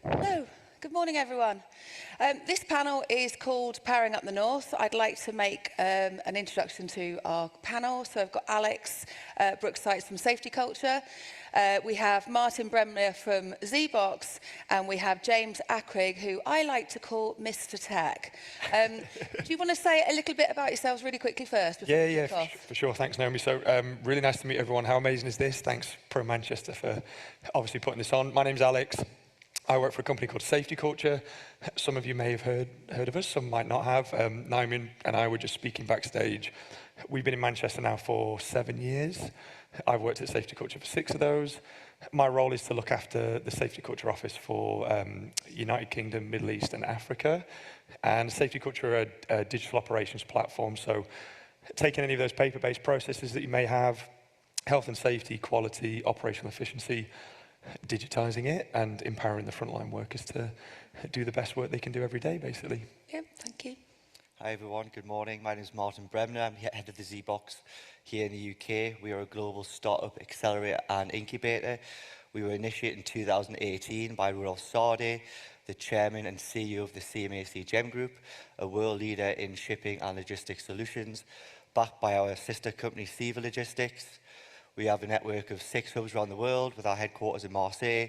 Hello, good morning everyone. This panel is called Powering Up the North. I'd like to make an introduction to our panel. So I've got Alex Brooks-Sykes from Safety Culture. We have Martin Bremner from Z-Box, and we have James Akrigg, who I like to call Mr. Tech. Do you want to say a little bit about yourselves really quickly first? Yeah, for sure. Thanks, Naomi. So really nice to meet everyone. How amazing is this? Thanks, Pro Manchester, for obviously putting this on. My name's Alex. I work for a company called Safety Culture. Some of you may have heard of us, some might not have. Naomi and I were just speaking backstage. We've been in Manchester now for 7 years. I've worked at Safety Culture for 6 of those. My role is to look after the Safety Culture office for United Kingdom, Middle East and Africa. And Safety Culture are a digital operations platform, so taking any of those paper-based processes that you may have, health and safety, quality, operational efficiency, digitising it and empowering the frontline workers to do the best work they can do every day, basically. Yeah, thank you. Hi everyone, good morning. My name is Martin Bremner. I'm head of the Z-Box here in the UK. We are a global startup accelerator and incubator. We were initiated in 2018 by Rolf Sardi, the chairman and CEO of the CMAC Gem Group, a world leader in shipping and logistics solutions, backed by our sister company Seva Logistics. We have a network of 6 hubs around the world with our headquarters in Marseille,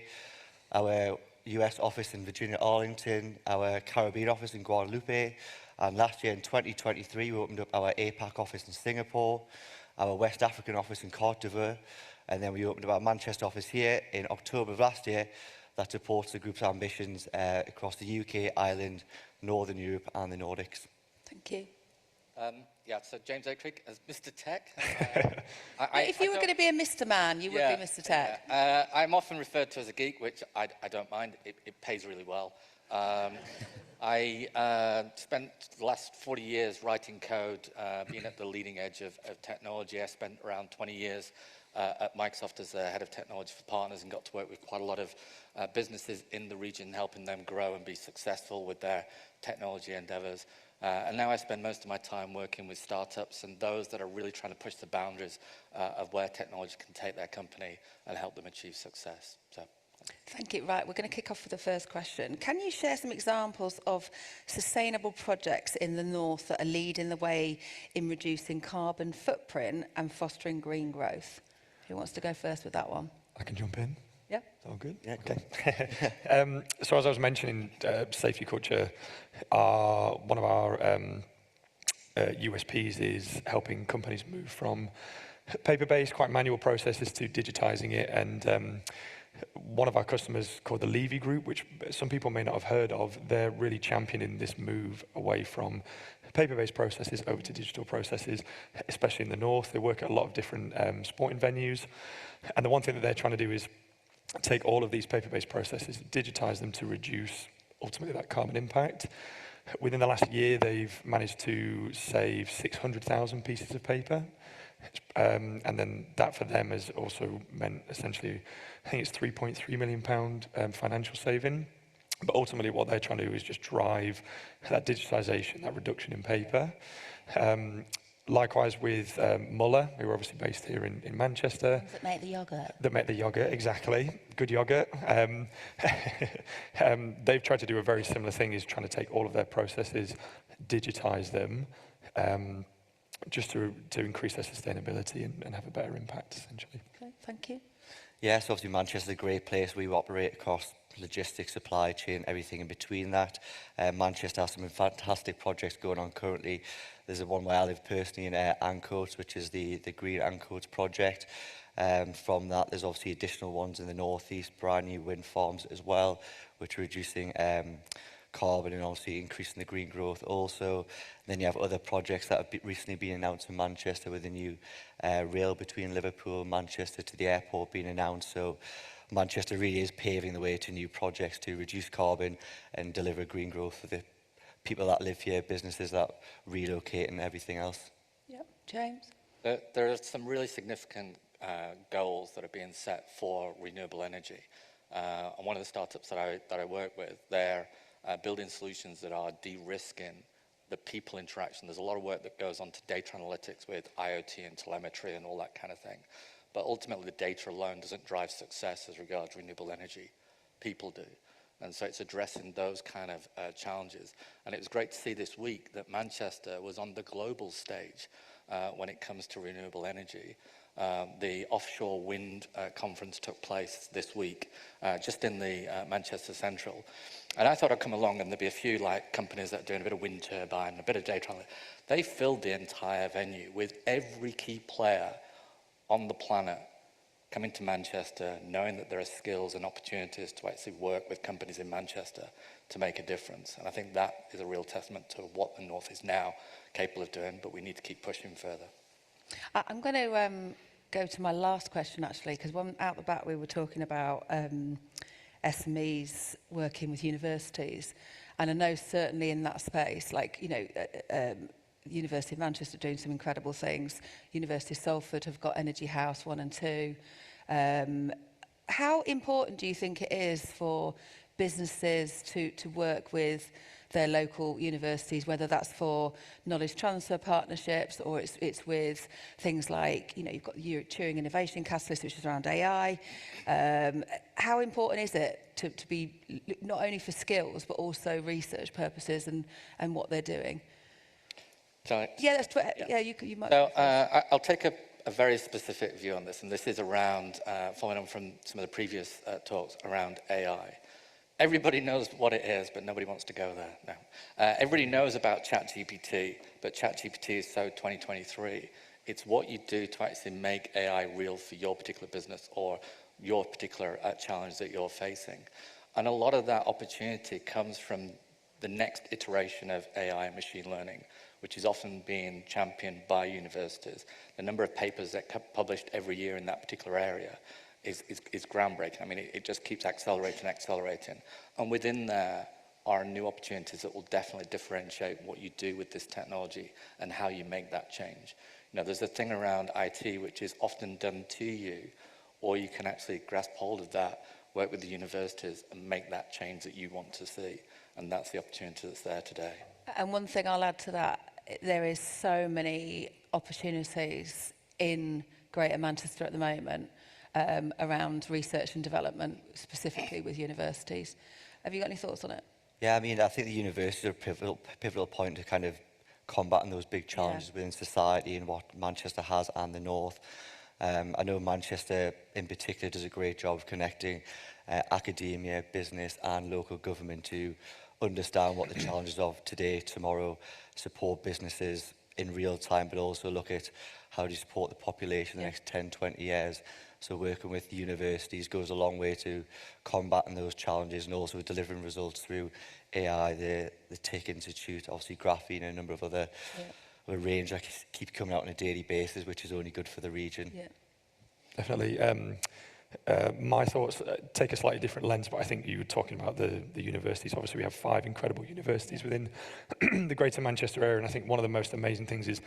our US office in Virginia, Arlington, our Caribbean office in Guadeloupe, and last year in 2023 we opened up our APAC office in Singapore, our West African office in Côte d'Ivoire, and then we opened up our Manchester office here in October of last year that supports the group's ambitions across the UK, Ireland, Northern Europe and the Nordics. Thank you. Yeah, so James Akrigg as Mr. Tech. If you were going to be a Mr. Man, you would be Mr. Tech. Yeah. I'm often referred to as a geek, which I don't mind. It pays really well. I spent the last 40 years writing code, being at the leading edge of technology. I spent around 20 years at Microsoft as the head of technology for partners and got to work with quite a lot of businesses in the region, helping them grow and be successful with their technology endeavors. And now I spend most of my time working with startups and those that are really trying to push the boundaries of where technology can take their company and help them achieve success. So. Thank you. Right, we're going to kick off with the first question. Can you share some examples of sustainable projects in the North that are leading the way in reducing carbon footprint and fostering green growth? Who wants to go first with that one? I can jump in. Yeah. Is that all good? Yeah, okay. So as I was mentioning, Safety Culture, one of our USPs is helping companies move from paper-based, quite manual processes to digitising it. And one of our customers called the Levy Group, which some people may not have heard of, they're really championing this move away from paper-based processes over to digital processes, especially in the North. They work at a lot of different sporting venues. And the one thing that they're trying to do is take all of these paper-based processes, digitize them to reduce ultimately that carbon impact. Within the last year, they've managed to save 600,000 pieces of paper. And then that for them has also meant essentially, I think it's £3.3 million financial saving. But ultimately what they're trying to do is just drive that digitization, that reduction in paper. Likewise with Muller, who are obviously based here in Manchester. That make the yoghurt. That make the yoghurt, exactly. Good yoghurt. They've tried to do a very similar thing, is trying to take all of their processes, digitize them, just to increase their sustainability and have a better impact, essentially. Okay, thank you. Yes, obviously Manchester's a great place. We operate across logistics, supply chain, everything in between that. Manchester has some fantastic projects going on currently. There's one where I live personally in Ancoats, which is the Green Ancoats project. From that, there's obviously additional ones in the northeast, brand new wind farms as well, which are reducing carbon and obviously increasing the green growth also. And then you have other projects that have recently been announced in Manchester with a new rail between Liverpool and Manchester to the airport being announced. So Manchester really is paving the way to new projects to reduce carbon and deliver green growth for the people that live here, businesses that relocate and everything else. Yep, James? There are some really significant goals that are being set for renewable energy. And one of the startups that I work with, they're building solutions that are de-risking the people interaction. There's a lot of work that goes on to data analytics with IoT and telemetry and all that kind of thing. But ultimately, the data alone doesn't drive success as regards renewable energy. People do. And so it's addressing those kind of challenges. And it was great to see this week that Manchester was on the global stage when it comes to renewable energy. The offshore wind conference took place this week, just in the Manchester Central. And I thought I'd come along and there'd be a few like companies that are doing a bit of wind turbine, a bit of data analytics. They filled the entire venue with every key player on the planet coming to Manchester, knowing that there are skills and opportunities to actually work with companies in Manchester to make a difference. And I think that is a real testament to what the North is now capable of doing, but we need to keep pushing further. I'm going to go to my last question, actually, because out the back we were talking about SMEs working with universities. And I know certainly in that space, like, you know, the University of Manchester doing some incredible things. University of Salford have got Energy House 1 and 2. How important do you think it is for businesses to work with their local universities, whether that's for knowledge transfer partnerships or it's with things like, you know, you've got the Turing Innovation Catalyst, which is around AI. How important is it to be not only for skills, but also research purposes and what they're doing? Yeah, you might. So I'll take a very specific view on this, and this is around, following on from some of the previous talks around AI. Everybody knows what it is, but nobody wants to go there now. Everybody knows about ChatGPT, but ChatGPT is so 2023. It's what you do to actually make AI real for your particular business or your particular challenge that you're facing. And a lot of that opportunity comes from the next iteration of AI and machine learning, which is often being championed by universities. The number of papers that get published every year in that particular area is groundbreaking. I mean, it just keeps accelerating. And within there are new opportunities that will definitely differentiate what you do with this technology and how you make that change. You know, there's a thing around IT which is often done to you, or you can actually grasp hold of that, work with the universities and make that change that you want to see. And that's the opportunity that's there today. And one thing I'll add to that, there is so many opportunities in Greater Manchester at the moment around research and development, specifically with universities. Have you got any thoughts on it? Yeah, I mean, I think the universities are a pivotal point to kind of combating those big challenges within society and what Manchester has and the North. I know Manchester in particular does a great job of connecting academia, business and local government to understand what the challenges of today, tomorrow, support businesses in real time, but also look at how do you support the population in the next 10, 20 years. So working with the universities goes a long way to combating those challenges and also delivering results through AI, the TIC Institute, obviously graphene and a number of other a range that keep coming out on a daily basis, which is only good for the region. Yeah. Definitely. My thoughts take a slightly different lens, but I think you were talking about the universities. Obviously, we have 5 incredible universities within the Greater Manchester area, and I think one of the most amazing things is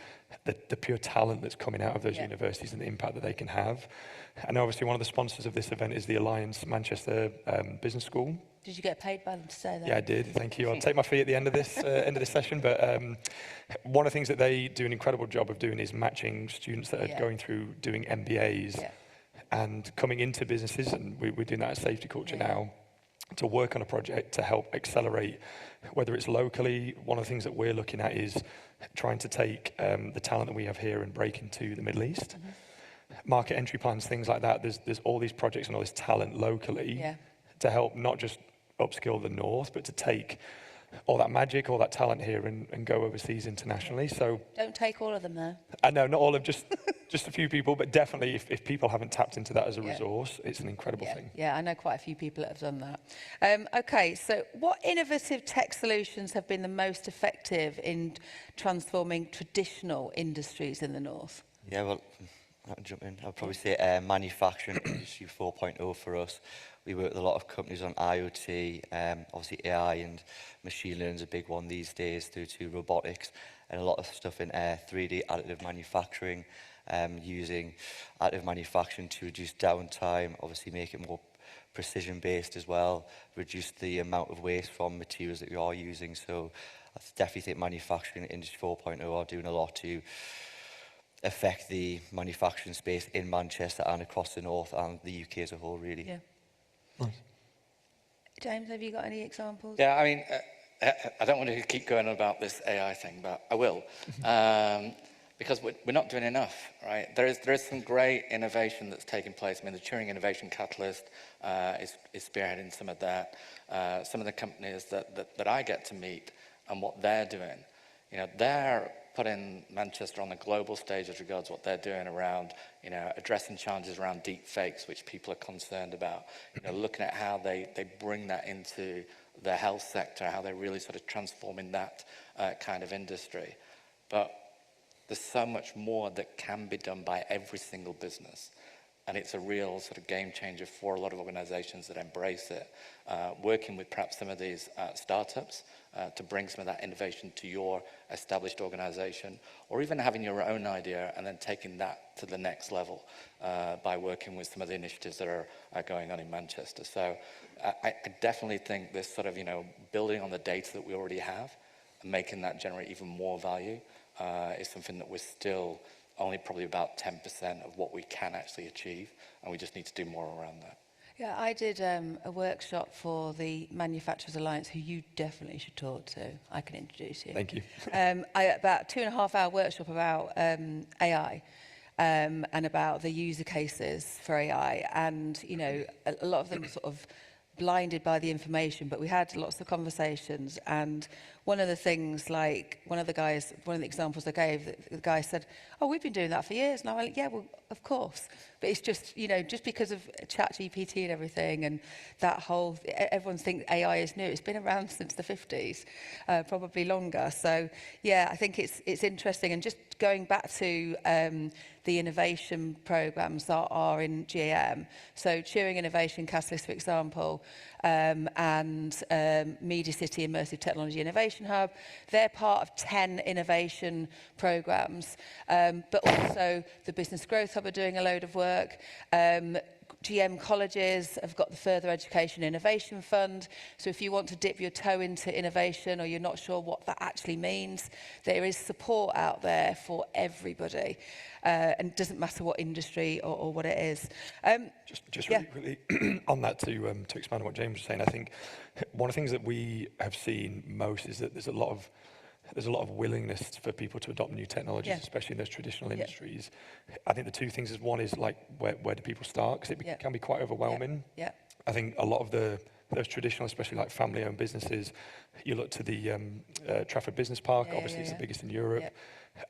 the pure talent that's coming out of those universities and the impact that they can have. And obviously, one of the sponsors of this event is the Alliance Manchester Business School. Did you get paid by them to say that? Yeah, I did. Thank you. I'll take my fee at the end of this session. But one of the things that they do an incredible job of doing is matching students that are going through doing MBAs. And coming into businesses, and we're doing that at Safety Culture now, to work on a project to help accelerate, whether it's locally. One of the things that we're looking at is trying to take the talent that we have here and break into the Middle East. Market entry plans, things like that. There's all these projects and all this talent locally to help not just upskill the North, but to take all that magic, all that talent here and go overseas internationally. So don't take all of them there. I know, not all of just a few people, but definitely if people haven't tapped into that as a resource, it's an incredible thing. Yeah, I know quite a few people that have done that. Okay, so what innovative tech solutions have been the most effective in transforming traditional industries in the North? Yeah, well, I'll jump in. I'll probably say manufacturing industry 4.0 for us. We work with a lot of companies on IoT, obviously AI and machine learning is a big one these days through to robotics and a lot of stuff in 3D additive manufacturing, using additive manufacturing to reduce downtime, obviously make it more precision based as well, reduce the amount of waste from materials that we are using. So I definitely think manufacturing industry 4.0 are doing a lot to affect the manufacturing space in Manchester and across the North and the UK as a whole, really. Yeah. Nice. James, have you got any examples? Yeah, I mean, I don't want to keep going on about this AI thing, but I will. Because we're not doing enough, right? There is some great innovation that's taking place. I mean, the Turing Innovation Catalyst is spearheading some of that. Some of the companies that I get to meet and what they're doing, you know, they're putting Manchester on the global stage as regards what they're doing around, you know, addressing challenges around deep fakes, which people are concerned about. You know, looking at how they bring that into the health sector, how they're really sort of transforming that kind of industry. But there's so much more that can be done by every single business. And it's a real sort of game changer for a lot of organizations that embrace it. Working with perhaps some of these startups to bring some of that innovation to your established organization, or even having your own idea and then taking that to the next level by working with some of the initiatives that are going on in Manchester. So I definitely think this sort of, you know, building on the data that we already have and making that generate even more value is something that we're still only probably about 10% of what we can actually achieve, and we just need to do more around that. Yeah, I did a workshop for the Manufacturers Alliance, who you definitely should talk to. I can introduce you. Thank you. About 2.5-hour workshop about AI and about the user cases for AI. And, you know, a lot of them sort of blinded by the information, but we had lots of conversations. And one of the things, like one of the examples I gave, the guy said, "Oh, we've been doing that for years." And I went, "Yeah, well, of course." But it's just, you know, just because of ChatGPT and everything, and that whole, everyone thinks AI is new. It's been around since the 50s, probably longer. So yeah, I think it's interesting. And just going back to the innovation programs that are in GM. So Turing Innovation Catalyst, for example, and Media City Immersive Technology Innovation Hub. They're part of 10 innovation programs, but also the Business Growth Hub are doing a load of work. GM colleges have got the Further Education Innovation Fund. So if you want to dip your toe into innovation or you're not sure what that actually means, there is support out there for everybody. And it doesn't matter what industry or what it is. Just yeah. really quickly on that to expand on what James was saying, I think one of the things that we have seen most is that there's a lot of willingness for people to adopt new technologies, especially in those traditional industries. I think the two things is, one is like, where do people start? Because it can be quite overwhelming. I think a lot of those traditional, especially like family-owned businesses, you look to the Trafford Business Park, obviously it's the biggest in Europe.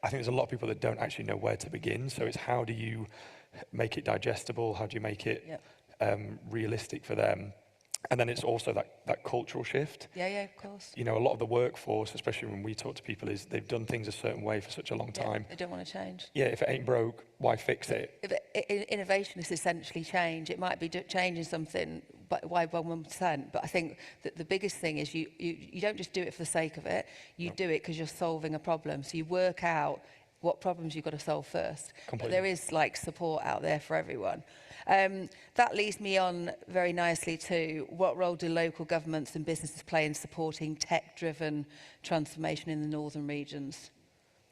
I think there's a lot of people that don't actually know where to begin. So it's, how do you make it digestible? How do you make it realistic for them? And then it's also that cultural shift. Yeah, of course. You know, a lot of the workforce, especially when we talk to people, is they've done things a certain way for such a long time. They don't want to change. Yeah, if it ain't broke, why fix it? Innovation is essentially change. It might be changing something by 1%, but I think that the biggest thing is you don't just do it for the sake of it. You do it because you're solving a problem. So you work out what problems you've got to solve first. But there is like support out there for everyone. That leads me on very nicely to, what role do local governments and businesses play in supporting tech-driven transformation in the northern regions?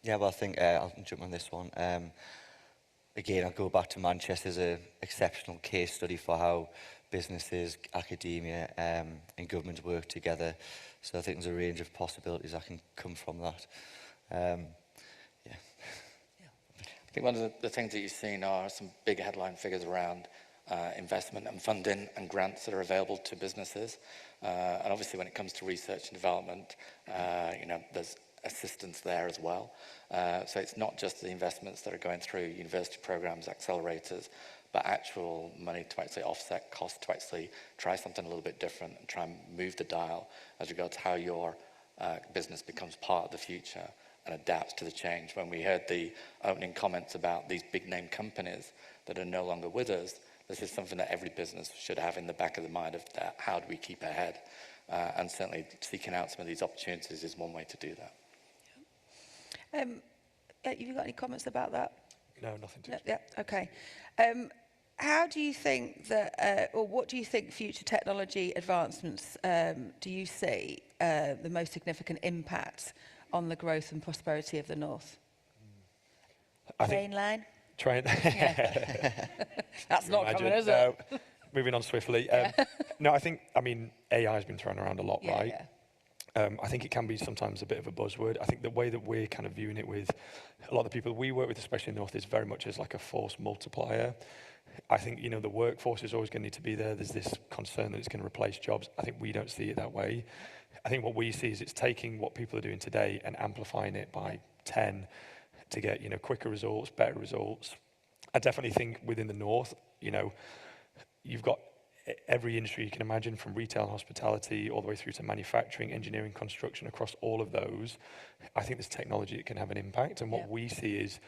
Yeah, well, I think I'll jump on this one. Again, I'll go back to Manchester as an exceptional case study for how businesses, academia and government work together. So I think there's a range of possibilities that can come from that. I think one of the things that you've seen are some big headline figures around investment and funding and grants that are available to businesses. And obviously when it comes to research and development, you know, there's assistance there as well. So it's not just the investments that are going through university programs, accelerators, but actual money to actually offset costs, to actually try something a little bit different and try and move the dial as regards how your business becomes part of the future and adapts to the change. When we heard the opening comments about these big name companies that are no longer with us, this is something that every business should have in the back of the mind of that, how do we keep ahead? And certainly seeking out some of these opportunities is one way to do that. Have you got any comments about that? No, nothing to Yeah, okay. How do you think that, or what do you think future technology advancements do you see the most significant impact on the growth and prosperity of the North? Train line? Train. That's not coming, is it? moving on swiftly. No, I mean, AI has been thrown around a lot, right? I think it can be sometimes a bit of a buzzword. I think the way that we're kind of viewing it with a lot of the people we work with, especially in the North, is very much as like a force multiplier. I think, you know, the workforce is always going to need to be there. There's this concern that it's going to replace jobs. I think we don't see it that way. I think what we see is it's taking what people are doing today and amplifying it by 10 to get, you know, quicker results, better results. I definitely think within the North, you know, you've got every industry you can imagine, from retail and hospitality all the way through to manufacturing, engineering, construction. Across all of those, I think there's technology that can have an impact. And what we see is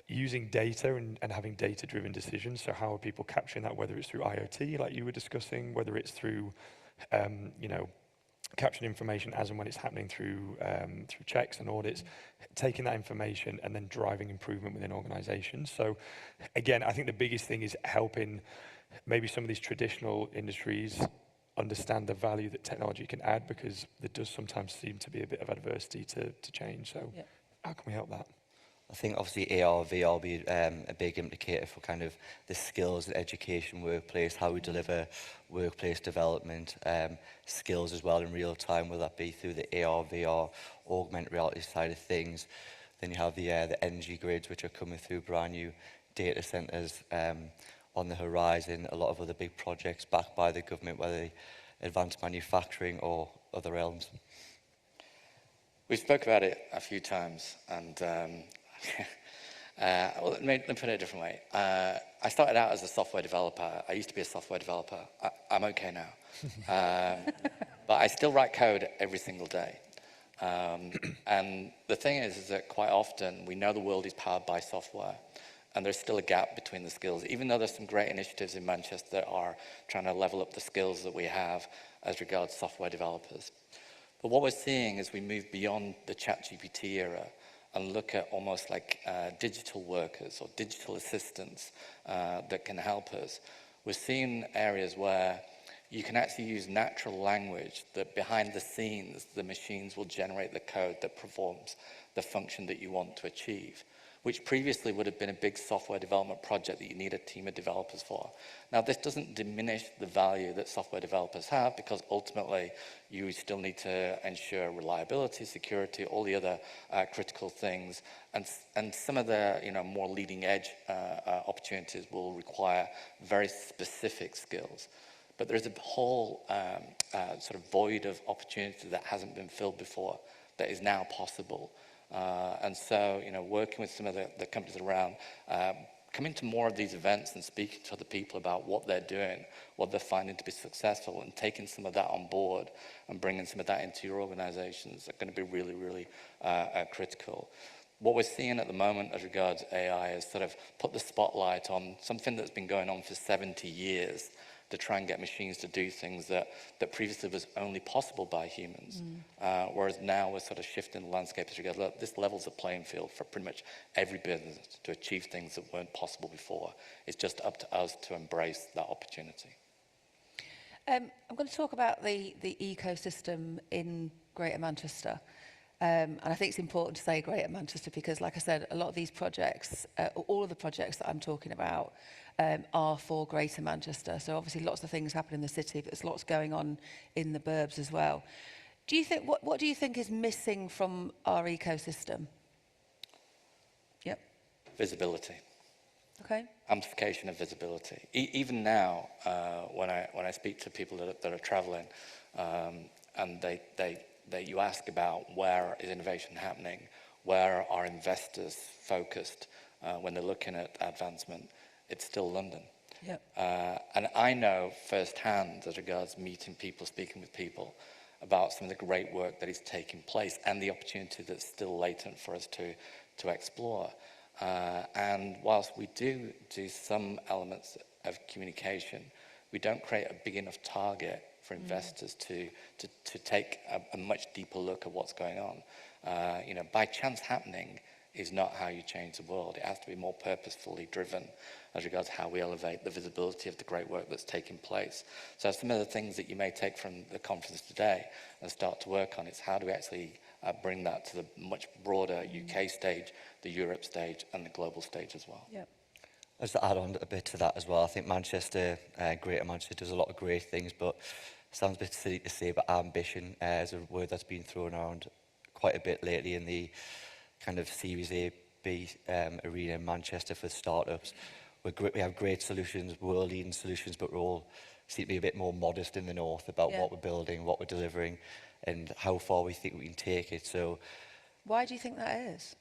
using data and having data-driven decisions. So how are people capturing that, whether it's through IoT, like you were discussing, whether it's through, you know, capturing information as and when it's happening through checks and audits, taking that information and then driving improvement within organizations. So again, I think the biggest thing is helping maybe some of these traditional industries understand the value that technology can add, because there does sometimes seem to be a bit of adversity to change. So how can we help that? I think obviously AR, VR will be a big indicator for kind of the skills and education workplace, how we deliver workplace development, skills as well in real time, whether that be through the AR, VR, augmented reality side of things. Then you have the energy grids, which are coming through, brand new data centres on the horizon, a lot of other big projects backed by the government, whether they advanced manufacturing or other realms. We spoke about it a few times, and well, let me put it a different way. I started out as a software developer. I used to be a software developer. I'm okay now. But I still write code every single day. And the thing is that quite often we know the world is powered by software, and there's still a gap between the skills, even though there's some great initiatives in Manchester that are trying to level up the skills that we have as regards software developers. But what we're seeing as we move beyond the ChatGPT era and look at almost like digital workers or digital assistants that can help us, we're seeing areas where you can actually use natural language that behind the scenes, the machines will generate the code that performs the function that you want to achieve, which previously would have been a big software development project that you need a team of developers for. Now, this doesn't diminish the value that software developers have, because ultimately you still need to ensure reliability, security, all the other critical things. And some of the more leading edge opportunities will require very specific skills. But there's a whole sort of void of opportunity that hasn't been filled before that is now possible. And so, working with some of the companies around, coming to more of these events and speaking to other people about what they're doing, what they're finding to be successful, and taking some of that on board and bringing some of that into your organizations are going to be really, really critical. What we're seeing at the moment as regards AI is sort of put the spotlight on something that's been going on for 70 years to try and get machines to do things that previously was only possible by humans. Whereas now we're sort of shifting the landscape as we go, look, this levels the playing field for pretty much every business to achieve things that weren't possible before. It's just up to us to embrace that opportunity. I'm going to talk about the ecosystem in Greater Manchester. And I think it's important to say Greater Manchester because, like I said, a lot of these projects, all of the projects that I'm talking about, are for Greater Manchester. So obviously lots of things happen in the city, but there's lots going on in the burbs as well. Do you think, what do you think is missing from our ecosystem? Yep. Visibility. Okay. Amplification of visibility. Even now, when I speak to people that are traveling, and you ask about where is innovation happening, where are investors focused when they're looking at advancement, it's still London. Yep. And I know firsthand as regards meeting people, speaking with people about some of the great work that is taking place and the opportunity that's still latent for us to explore. And whilst we do some elements of communication, we don't create a big enough target for investors to take a much deeper look at what's going on. By chance happening is not how you change the world. It has to be more purposefully driven as regards how we elevate the visibility of the great work that's taking place. So some of the things that you may take from the conference today and start to work on is how do we actually bring that to the much broader UK stage, the Europe stage, and the global stage as well. Yep. Just to add on a bit to that as well, I think Manchester, Greater Manchester does a lot of great things, but it sounds a bit silly to say, but ambition is a word that's been thrown around quite a bit lately in the kind of Series A, B arena in Manchester for startups. We have great solutions, world-leading solutions, but we all seem to be a bit more modest in the north about what we're building, what we're delivering, and how far we think we can take it. So, Why do you think that is?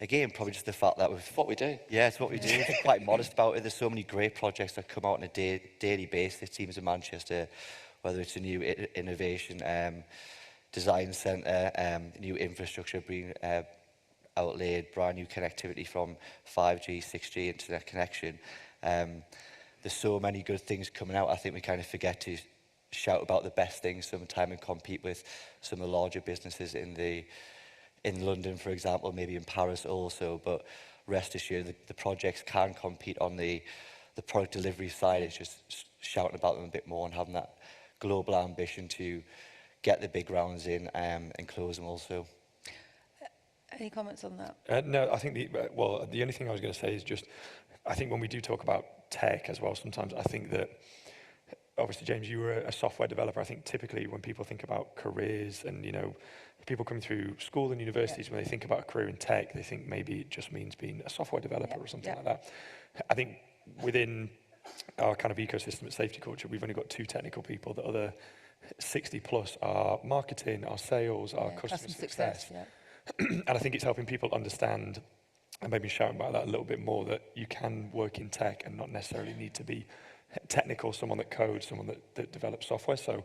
again, probably just the fact that we've... What we do. Yeah, it's what we do. We're quite modest about it. There's so many great projects that come out on a daily basis. Teams in Manchester, whether it's a new innovation design centre, new infrastructure being outlaid, brand new connectivity from 5G, 6G internet connection. There's so many good things coming out. I think we kind of forget to shout about the best things sometimes and compete with some of the larger businesses in London, for example, maybe in Paris also, but rest assured the projects can compete on the product delivery side. It's just shouting about them a bit more and having that global ambition to get the big rounds in and close them also. Any comments on that? No, I think the only thing I was going to say is just, I think when we do talk about tech as well, sometimes I think that, obviously, James, you were a software developer. I think typically when people think about careers and, you know, people coming through school and universities, when they think about a career in tech, they think maybe it just means being a software developer or something like that. I think within our kind of ecosystem at Safety Culture, we've only got 2 technical people. The other 60 plus are marketing, our sales, our customer success. And I think it's helping people understand, and maybe shouting about that a little bit more, that you can work in tech and not necessarily need to be technical, someone that codes, someone that develops software. So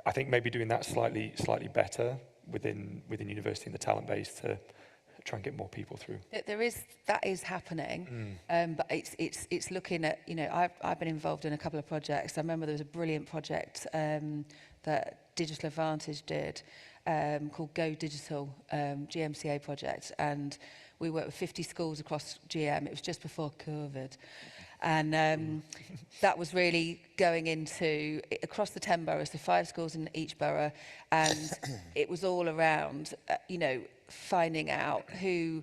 I think maybe doing that slightly better within university and the talent base to try and get more people through. That is happening, but it's looking at, you know, I've been involved in a couple of projects. I remember there was a brilliant project that Digital Advantage did called Go Digital, GMCA project, and we worked with 50 schools across GM. It was just before COVID. And that was really going into, across the 10 boroughs, so 5 schools in each borough, and it was all around, you know, finding out who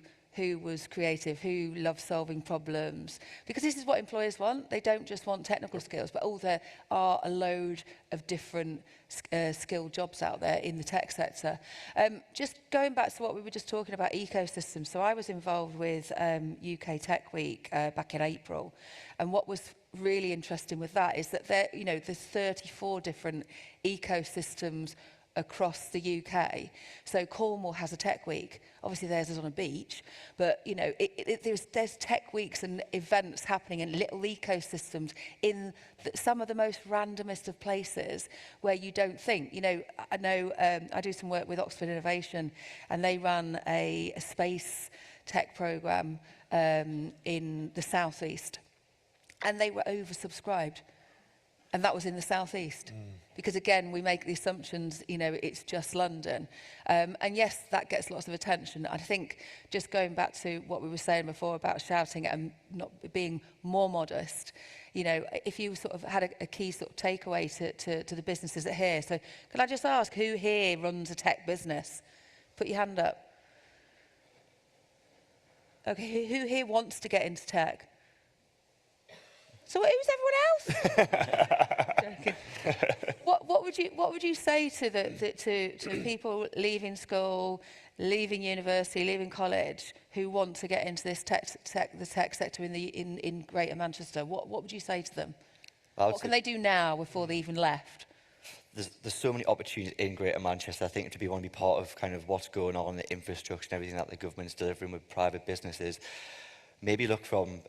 was creative, who loved solving problems. Because this is what employers want. They don't just want technical skills, but there are a load of different skilled jobs out there in the tech sector. Just going back to what we were just talking about, ecosystems. So I was involved with UK Tech Week back in April. And what was really interesting with that is that there's 34 different ecosystems across the UK. So Cornwall has a tech week. Obviously theirs is on a beach, but you know, there's tech weeks and events happening in little ecosystems in some of the most randomest of places where you don't think. You know, I know I do some work with Oxford Innovation, and they run a space tech program in the southeast, and they were oversubscribed. And that was in the southeast. Because again, we make the assumptions, you know, it's just London. And yes, that gets lots of attention. I think just going back to what we were saying before about shouting and not being more modest, you know, if you sort of had a key sort of takeaway to the businesses that are here. So can I just ask, who here runs a tech business? Put your hand up. Okay, who here wants to get into tech? So who's everyone else? What would you say to to people leaving school, leaving university, leaving college, who want to get into this the tech sector in Greater Manchester? What would you say to them? What can they do now before they even left? There's so many opportunities in Greater Manchester. I think to want to be part of kind of what's going on in the infrastructure and everything that the government's delivering with private businesses, maybe look from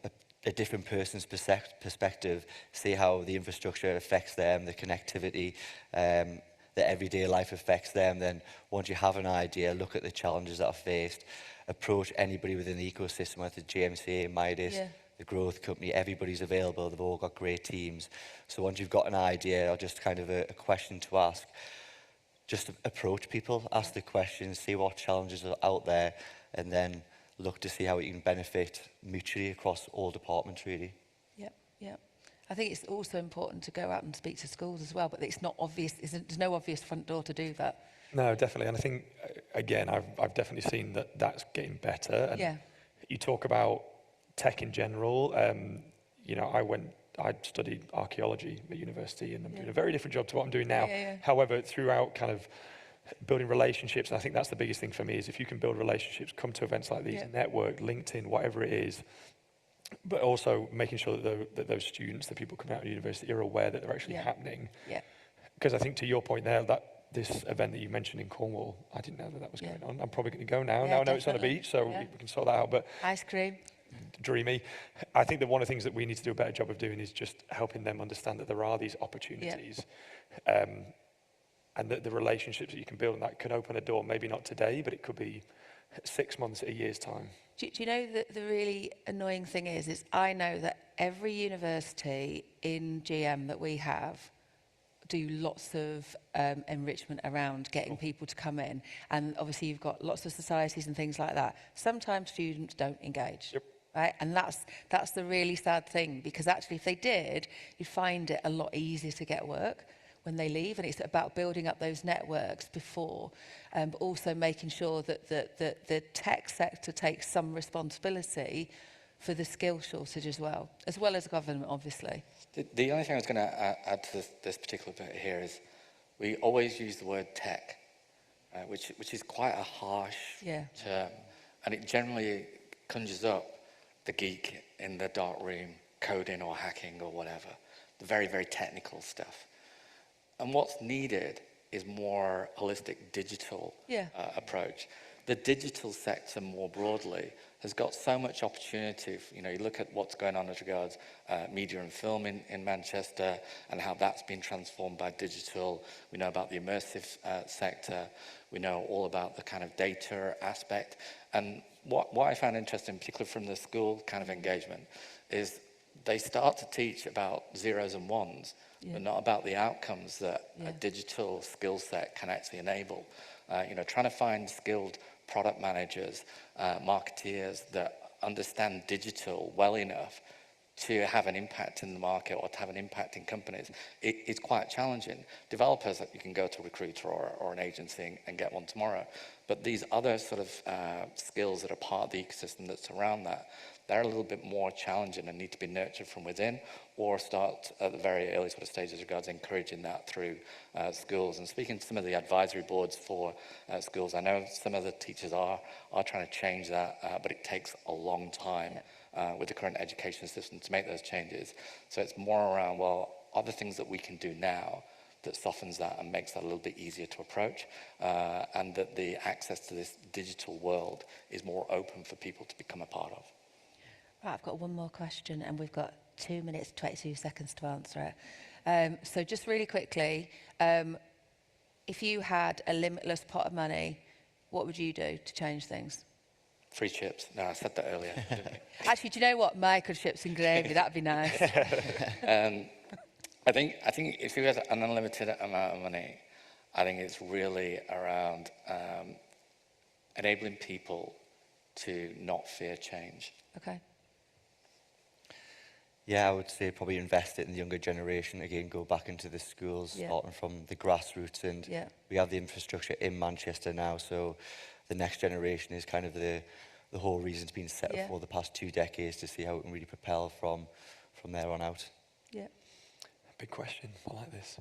a different person's perspective, see how the infrastructure affects them, the connectivity, their everyday life affects them. Then once you have an idea, look at the challenges that are faced, approach anybody within the ecosystem, whether it's GMCA, Midas, the growth company, everybody's available. They've all got great teams. So once you've got an idea or just kind of a question to ask, just approach people, ask the questions, see what challenges are out there, and then look to see how you can benefit mutually across all departments, really. Yeah. I think it's also important to go out and speak to schools as well, but it's not obvious. There's no obvious front door to do that. No, definitely. And I think, again, I've definitely seen that that's getting better. And you talk about tech in general. You know, I studied archaeology at university, and I'm doing a very different job to what I'm doing now. However, throughout kind of building relationships, and I think that's the biggest thing for me, is if you can build relationships, come to events like these, network, LinkedIn, whatever it is, but also making sure that those students, the people coming out of university, are aware that they're actually happening. Because I think to your point there, that this event that you mentioned in Cornwall, I didn't know that was going on. I'm probably going to go now. Now I know it's on a beach, so we can sort that out. But ice cream. Dreamy. I think that one of the things that we need to do a better job of doing is just helping them understand that there are these opportunities, and that the relationships that you can build, and that could open a door, maybe not today, but it could be 6 months, a year's time. Do you know that the really annoying thing is I know that every university in GM that we have do lots of enrichment around getting people to come in. And obviously you've got lots of societies and things like that. Sometimes students don't engage. Right? And that's the really sad thing, because actually if they did, you'd find it a lot easier to get work when they leave. And it's about building up those networks before, but also making sure that the tech sector takes some responsibility for the skill shortage as well as government, obviously. The only thing I was going to add to this particular bit here is we always use the word tech, which is quite a harsh term, and it generally conjures up the geek in the dark room, coding or hacking or whatever, the very, very technical stuff. And what's needed is more holistic digital approach. The digital sector more broadly has got so much opportunity. You know, you look at what's going on as regards media and film in Manchester and how that's been transformed by digital. We know about the immersive sector. We know all about the kind of data aspect. And what I found interesting, particularly from the school kind of engagement, is they start to teach about zeros and ones, but not about the outcomes that a digital skill set can actually enable. You know, trying to find skilled product managers, marketeers that understand digital well enough to have an impact in the market or to have an impact in companies, it's quite challenging. Developers, you can go to a recruiter or an agency and get one tomorrow. But these other sort of skills that are part of the ecosystem that's around that, they're a little bit more challenging and need to be nurtured from within, or start at the very early sort of stages regards encouraging that through schools. And speaking to some of the advisory boards for schools, I know some of the teachers are trying to change that, but it takes a long time with the current education system to make those changes. So it's more around, well, are there things that we can do now that softens that and makes that a little bit easier to approach, and that the access to this digital world is more open for people to become a part of. Right, I've got one more question, and we've got 2 minutes, 22 seconds to answer it. So just really quickly, if you had a limitless pot of money, what would you do to change things? Free chips. No, I said that earlier. Actually, do you know what? Microchips and gravy, that'd be nice. I think if you had an unlimited amount of money, I think it's really around enabling people to not fear change. Okay. Yeah, I would say probably invest it in the younger generation. Again, go back into the schools, starting from the grassroots. And we have the infrastructure in Manchester now, so the next generation is kind of the whole reason it's been set up for the past 2 decades, to see how it can really propel from there on out. Yeah. Big question. I like this.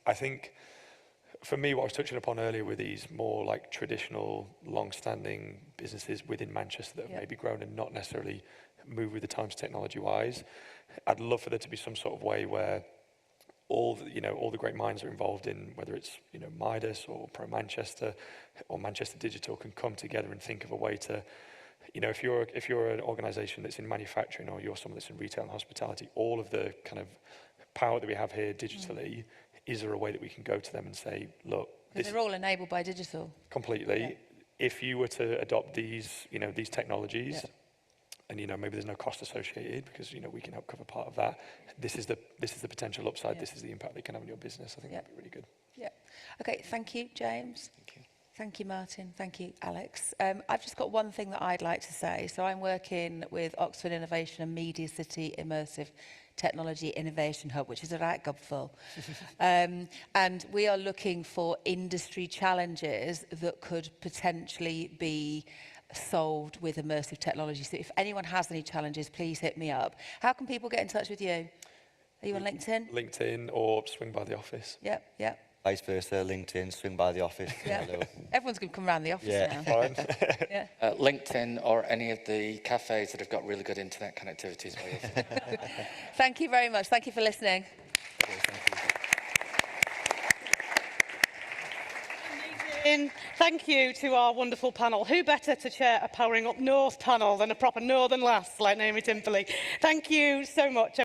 I think for me, what I was touching upon earlier with these more like traditional, long-standing businesses within Manchester that have maybe grown and not necessarily move with the times technology-wise, I'd love for there to be some sort of way where all the great minds are involved in, whether it's Midas or Pro Manchester or Manchester Digital, can come together and think of a way to, if you're an organisation that's in manufacturing, or you're someone that's in retail and hospitality, all of the kind of power that we have here digitally, is there a way that we can go to them and say, look, they're all enabled by digital. Completely. If you were to adopt these technologies, and maybe there's no cost associated, because we can help cover part of that. This is the potential upside. This is the impact they can have on your business. I think that'd be really good. Yeah. Okay. Thank you, James. Thank you. Thank you, Martin. Thank you, Alex. I've just got one thing that I'd like to say. So I'm working with Oxford Innovation and Media City Immersive Technology Innovation Hub, which is a right gobful. And we are looking for industry challenges that could potentially be solved with immersive technology. So if anyone has any challenges, please hit me up. How can people get in touch with you? Are you on LinkedIn? LinkedIn or swing by the office. Yep. Vice versa, LinkedIn, swing by the office. Yeah. Hello. Everyone's going to come around the office Yeah. now. Fine. Yeah. LinkedIn or any of the cafes that have got really good internet connectivity is where you'll find it. Thank you very much. Thank you for listening. Okay, thank you. Thank you to our wonderful panel. Who better to chair a Powering Up North panel than a proper northern lass like Naomi Timperley? Thank you so much.